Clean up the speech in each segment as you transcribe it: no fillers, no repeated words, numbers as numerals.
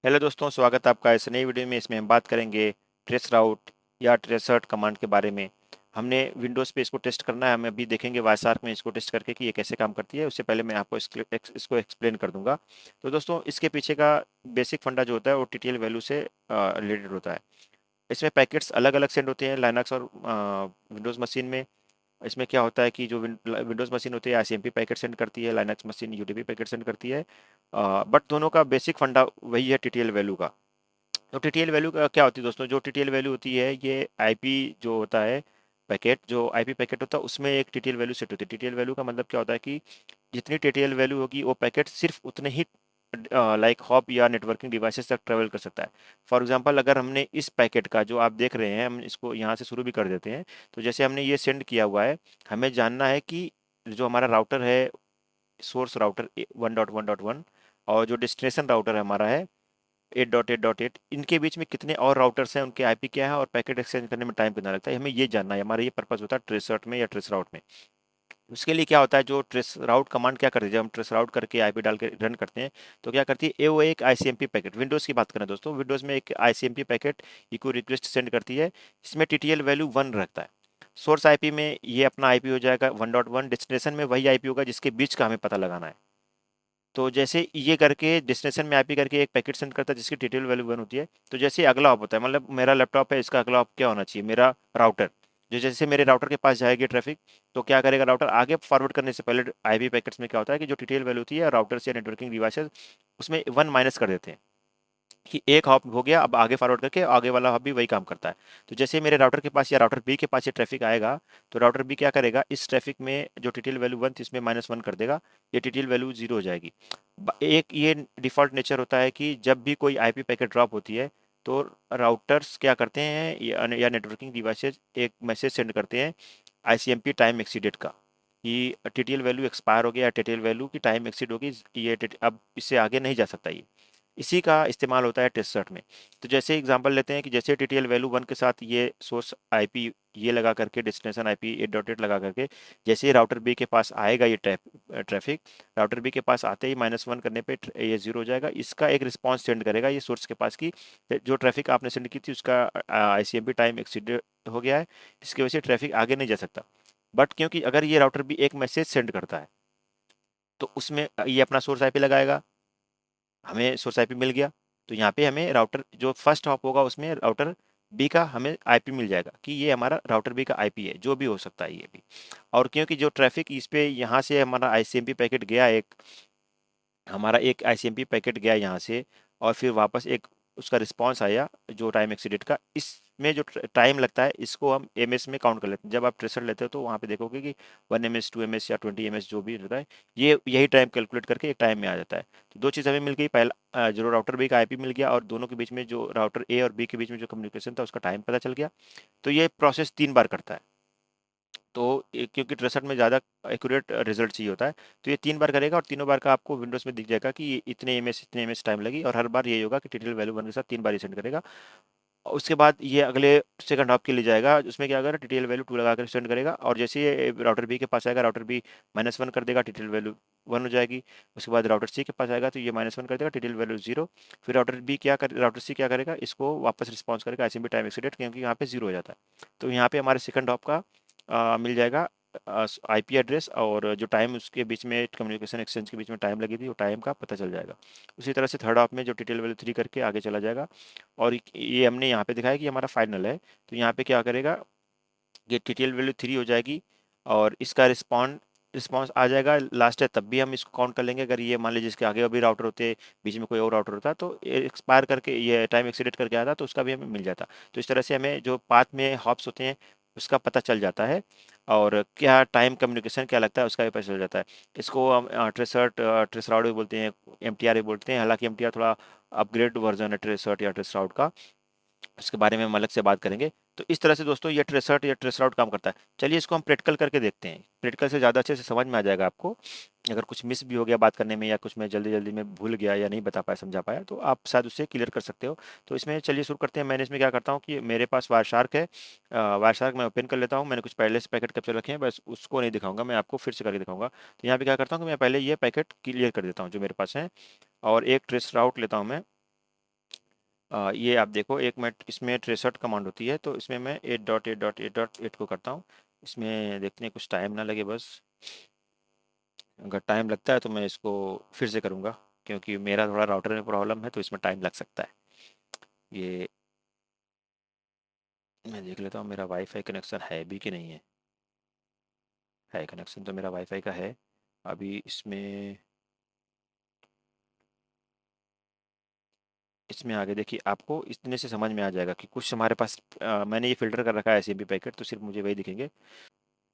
Hello दोस्तों, स्वागत है आपका इस नई वीडियो में। इसमें हम बात करेंगे ट्रेस राउट या ट्रेसर्ट कमांड के बारे में। हमने विंडोज़ पे इसको टेस्ट करना है। हम अभी देखेंगे वायसार्क में इसको टेस्ट करके कि ये कैसे काम करती है। उससे पहले मैं आपको इसको एक्सप्लेन कर दूंगा। तो दोस्तों, इसके पीछे का बेसिक फंडा जो होता है वो टीटीएल वैल्यू से रिलेटेड होता है। इसमें पैकेट्स अलग अलग सेंड होते हैं लाइनक्स और विंडोज़ मशीन में। इसमें क्या होता है कि जो विंडोज़ मशीन होती है आईसीएमपी पैकेट सेंड करती है, Linux machine UDP packet send करती है। बट दोनों का बेसिक फंडा वही है टीटीएल वैल्यू का। तो टीटीएल वैल्यू का क्या होती है दोस्तों? जो टीटीएल वैल्यू होती है ये आईपी जो होता है पैकेट, जो आईपी पैकेट होता है उसमें एक टीटीएल वैल्यू सेट होती है। टीटीएल वैल्यू का मतलब क्या होता है कि जितनी टीटीएल वैल्यू होगी वो पैकेट सिर्फ उतने ही लाइक हॉप या नेटवर्किंग डिवाइसेस तक ट्रेवल कर सकता है। फॉर एग्जांपल, अगर हमने इस पैकेट का जो आप देख रहे हैं, हम इसको यहाँ से शुरू भी कर देते हैं। तो जैसे हमने ये सेंड किया हुआ है, हमें जानना है कि जो हमारा राउटर है, सोर्स राउटर 1.1.1, और जो डेस्टिनेशन राउटर हमारा है 8.8.8, इनके बीच में कितने और राउटर्स हैं, उनके आईपी क्या है और पैकेट एक्सचेंज करने में टाइम कितना लगता है, हमें ये जानना है। हमारा ये पर्पस होता है ट्रेसर्ट में या ट्रेस राउट में। उसके लिए क्या होता है, जो ट्रेस राउट कमांड क्या करती है, जब हम ट्रेस राउट करके आईपी डाल के रन करते हैं तो क्या करती है, ये वो एक आईसीएमपी पैकेट, विंडोज़ की बात करें दोस्तों, विंडोज़ में एक ICMP packet echo request send करती है। इसमें टीटीएल वैल्यू 1 रखता है। सोर्स आईपी में ये अपना आईपी हो जाएगा 1.1, डेस्टिनेशन में वही आईपी होगा जिसके बीच का हमें पता लगाना है। तो जैसे ये करके डेस्टिनेशन में आईपी करके एक पैकेट सेंड करता है जिसकी डिटेल वैल्यू 1 होती है। तो जैसे अगला हॉप होता है, मतलब मेरा लैपटॉप है, इसका अगला हॉप क्या होना चाहिए, मेरा राउटर। जो जैसे मेरे राउटर के पास जाएगी ट्रैफिक, तो क्या करेगा राउटर, आगे फॉरवर्ड करने से पहले आईपी पैकेट्स में क्या होता है कि जो डिटेल वैल्यू होती है राउटर से नेटवर्किंग डिवाइसेस, उसमें 1 माइनस कर देते हैं कि एक हॉप हो गया, अब आगे फॉरवर्ड करके आगे वाला हॉप भी वही काम करता है। तो जैसे मेरे राउटर के पास या राउटर बी के पास ये ट्रैफिक आएगा, तो राउटर बी क्या करेगा, इस ट्रैफिक में जो टीटीएल वैल्यू 1 थी इसमें -1 कर देगा, ये टीटीएल वैल्यू 0 हो जाएगी। एक ये डिफ़ॉल्ट नेचर होता है कि जब भी कोई आईपी पैकेट ड्रॉप होती है तो राउटर्स क्या करते हैं या नेटवर्किंग डिवाइसेस एक मैसेज सेंड करते हैं आईसीएमपी टाइम एक्सीडेड का, कि टीटीएल वैल्यू एक्सपायर हो गया या टीटीएल वैल्यू की टाइम एक्सीड होगी, ये अब इससे आगे नहीं जा सकता ये। इसी का इस्तेमाल होता है टेस्ट सर्ट में। तो जैसे एग्जांपल लेते हैं कि जैसे टीटीएल वैल्यू 1 के साथ ये सोर्स आईपी ये लगा करके, डेस्टिनेशन आईपी 8.8 लगा करके, जैसे ही राउटर बी के पास आएगा ये ट्रैफिक, राउटर बी के पास आते ही -1 करने पे ये 0 हो जाएगा। इसका एक रिस्पॉन्स सेंड करेगा ये सोर्स के पास की जो ट्रैफिक आपने सेंड की थी उसका आईसीएमपी टाइम एक्सीड हो गया है, इसकी वजह से ट्रैफिक आगे नहीं जा सकता। बट क्योंकि अगर ये राउटर बी एक मैसेज सेंड करता है तो उसमें ये अपना सोर्स आईपी लगाएगा, हमें सोर्स आईपी मिल गया। तो यहाँ पे हमें राउटर जो फर्स्ट हॉप होगा उसमें राउटर बी का हमें आईपी मिल जाएगा कि ये हमारा राउटर बी का आईपी है, जो भी हो सकता है ये भी। और क्योंकि जो ट्रैफिक इस पे यहाँ से हमारा आईसीएमपी पैकेट गया, एक हमारा एक आईसीएमपी पैकेट गया यहाँ से, और फिर वापस एक उसका रिस्पॉन्स आया जो टाइम एक्सीडेंट का, इसमें जो टाइम लगता है इसको हम एमएस में काउंट कर लेते हैं। जब आप ट्रेसर लेते हो तो वहाँ पे देखोगे कि 1 ms 2 ms या 20 ms जो भी रहता है, ये यही टाइम कैलकुलेट करके एक टाइम में आ जाता है। तो दो चीज़ हमें मिल गई, पहला जो राउटर बी का आईपी मिल गया, और दोनों के बीच में जो राउटर ए और बी के बीच में जो कम्युनिकेशन था उसका टाइम पता चल गया। तो ये प्रोसेस 3 बार करता है। तो क्योंकि ट्रेसर में ज़्यादा एक्यूरेट रिजल्ट चाहिए होता है, तो ये 3 बार करेगा और तीनों बार का आपको विंडोज़ में दिख जाएगा कि ये इतने एमएस टाइम लगी, और हर बार ये होगा कि टीटीएल वैल्यू 1 के साथ 3 बार ही सेंड करेगा। और उसके बाद ये अगले सेकंड हाफ के लिए जाएगा, उसमें क्या करेगा, टीटीएल वैल्यू 2 लगा कर सेंड करेगा, और जैसे ये राउटर बी के पास आएगा, राउटर बी -1 कर देगा, टीटीएल वैल्यू 1 हो जाएगी। उसके बाद राउटर सी के पास आएगा तो ये -1 कर देगा, टीटीएल वैल्यू 0। फिर राउटर सी क्या करेगा, इसको वापस रिस्पॉन्स करेगा आईसीएमपी टाइम एक्सीडेंट, क्योंकि यहाँ पे 0 हो जाता है। तो यहाँ पे हमारे सेकंड हाफ का मिल जाएगा आईपी एड्रेस, और जो टाइम उसके बीच में कम्युनिकेशन एक्सचेंज के बीच में टाइम लगी थी वो टाइम का पता चल जाएगा। उसी तरह से थर्ड हाफ में जो टीटीएल वैल्यू 3 करके आगे चला जाएगा। और ये हमने यहाँ पे दिखाया कि हमारा फाइनल है। तो यहाँ पे क्या करेगा, ये टीटीएल वैल्यू 3 हो जाएगी, और इसका रिस्पॉन्स आ जाएगा लास्ट है, तब भी हम इसको काउंट कर लेंगे। अगर ये मान लीजिए इसके आगे अभी राउटर होते, बीच में कोई और राउटर होता, तो एक्सपायर करके ये टाइम एक्सीडेंट करके आता तो उसका भी हमें मिल जाता। तो इस तरह से हमें जो पाथ में हॉप्स होते हैं उसका पता चल जाता है, और क्या टाइम कम्युनिकेशन क्या लगता है उसका भी पता चल जाता है। इसको हम ट्रेसराउट भी बोलते हैं, एमटीआर भी बोलते हैं। हालांकि एमटीआर थोड़ा अपग्रेड वर्जन है ट्रेसर्ट या ट्रेसराउट का, उसके बारे में हम अलग से बात करेंगे। तो इस तरह से दोस्तों ये ट्रेसर्ट या ट्रेसराउट काम करता है। चलिए इसको हम प्रैक्टिकल करके देखते हैं, प्रैक्टिकल से ज़्यादा अच्छे से समझ में आ जाएगा आपको। अगर कुछ मिस भी हो गया बात करने में, या कुछ मैं जल्दी जल्दी में भूल गया या नहीं बता पाया समझा पाया, तो आप शायद उससे क्लियर कर सकते हो। तो इसमें चलिए शुरू करते हैं। मैंने इसमें क्या करता हूँ कि मेरे पास वायरशार्क है, वायरशार्क मैं ओपन कर लेता हूँ। मैंने कुछ पहले से पैकेट कैप्चर रखे हैं, बस उसको नहीं दिखाऊंगा, मैं आपको फिर से करके दिखाऊंगा। तो यहाँ पे क्या करता हूँ कि मैं पहले ये पैकेट क्लियर कर देता हूँ जो मेरे पास है, और एक ट्रेस राउट लेता हूँ मैं, ये आप देखो, एक मैं इसमें ट्रेसर्ट कमांड होती है, तो इसमें मैं 8.8.8.8 को करता हूँ। इसमें देखते हैं कुछ टाइम ना लगे बस। अगर टाइम लगता है तो मैं इसको फिर से करूँगा, क्योंकि मेरा थोड़ा राउटर में प्रॉब्लम है तो इसमें टाइम लग सकता है। ये मैं देख लेता हूँ मेरा वाईफाई कनेक्शन है भी कि नहीं है कनेक्शन तो मेरा वाईफाई का है। अभी इसमें इसमें आगे देखिए, आपको इतने से समझ में आ जाएगा कि कुछ हमारे पास मैंने ये फ़िल्टर कर रखा है आईसीएमपी पैकेट, तो सिर्फ मुझे वही दिखेंगे।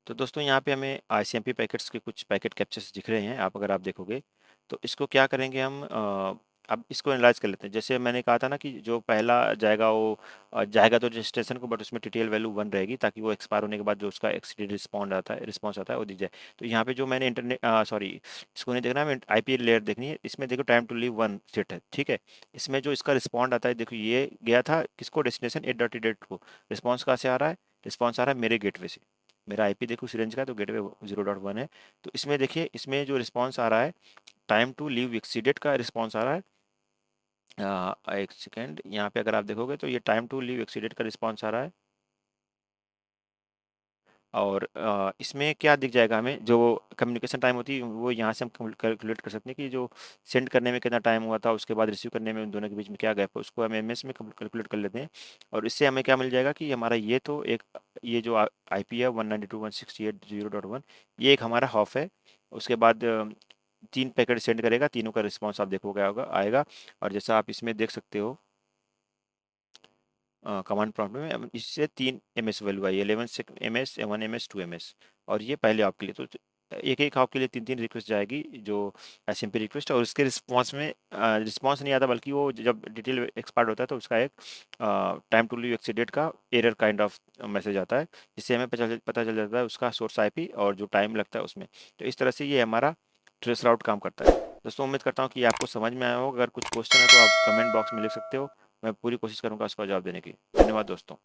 तो दोस्तों यहाँ पे हमें आईसीएमपी पैकेट्स के कुछ पैकेट कैप्चर्स दिख रहे हैं, अगर आप देखोगे तो इसको क्या करेंगे हम, अब इसको एनालाइज कर लेते हैं। जैसे मैंने कहा था ना कि जो पहला जाएगा वो जाएगा तो रजिस्ट्रेशन को, बट उसमें टीटीएल वैल्यू 1 रहेगी, ताकि वो एक्सपायर होने के बाद जो उसका एक्सीडेंट रिस्पॉन्स आता है वो दिख जाए। तो यहाँ पे जो मैंने इंटरनेट सॉरी इसको नहीं देखना है, हमें आईपी लेयर देखनी है। इसमें देखो टाइम टू लीव 1 सेट है, ठीक है। इसमें जो इसका रिस्पॉन्ड आता है, देखो ये गया था किसको, डेस्टिनेशन 8.8 को। रिस्पॉन्स कहाँ से आ रहा है? रिस्पॉन्स आ रहा है मेरे गेटवे से। मेरा आईपी देखो उस रेंज का है, तो गेटवे 0.1 है। तो इसमें देखिए, इसमें जो रिस्पॉन्स आ रहा है, टाइम टू लीव एक्सीडेड का रिस्पॉन्स आ रहा है। एक सेकेंड, यहाँ पे अगर आप देखोगे तो ये टाइम टू लीव एक्सीडेड का रिस्पॉन्स आ रहा है। और इसमें क्या दिख जाएगा हमें, जो कम्युनिकेशन टाइम होती है वो यहाँ से हम कैलकुलेट कर सकते हैं कि जो सेंड करने में कितना टाइम हुआ था, उसके बाद रिसीव करने में उन दोनों के बीच में क्या गैप है, उसको हम एमएस में कैलकुलेट कर लेते हैं। और इससे हमें क्या मिल जाएगा कि हमारा ये तो एक, ये जो आईपी है 192.168.0.1, ये एक हमारा हॉफ है। उसके बाद 3 पैकेट सेंड करेगा, तीनों का रिस्पॉन्स आप देखोगे होगा आएगा। और जैसा आप इसमें देख सकते हो कमांड प्रॉम्प्ट में, इससे 3 एमएस वैल्यू आई, 11 एमएस, 1 एमएस, 2 एमएस। और ये पहले आपके लिए, तो एक एक आपके लिए 3 3 रिक्वेस्ट जाएगी, जो एसएमपी रिक्वेस्ट। और उसके रिस्पॉन्स में रिस्पॉन्स नहीं आता, बल्कि वो जब डिटेल एक्सपायर्ड होता है तो उसका एक टाइम टू लीव एक्सीडेड का एरर काइंड ऑफ मैसेज आता है, जिससे हमें पता चल जाता है उसका सोर्स आईपी और जो टाइम लगता है उसमें। तो इस तरह से ये हमारा ट्रेस राउट काम करता है। दोस्तों उम्मीद करता हूँ कि आपको समझ में आया होगा। अगर कुछ क्वेश्चन है तो आप कमेंट बॉक्स में लिख सकते हो, मैं पूरी कोशिश करूंगा उसका जवाब देने की। धन्यवाद दोस्तों।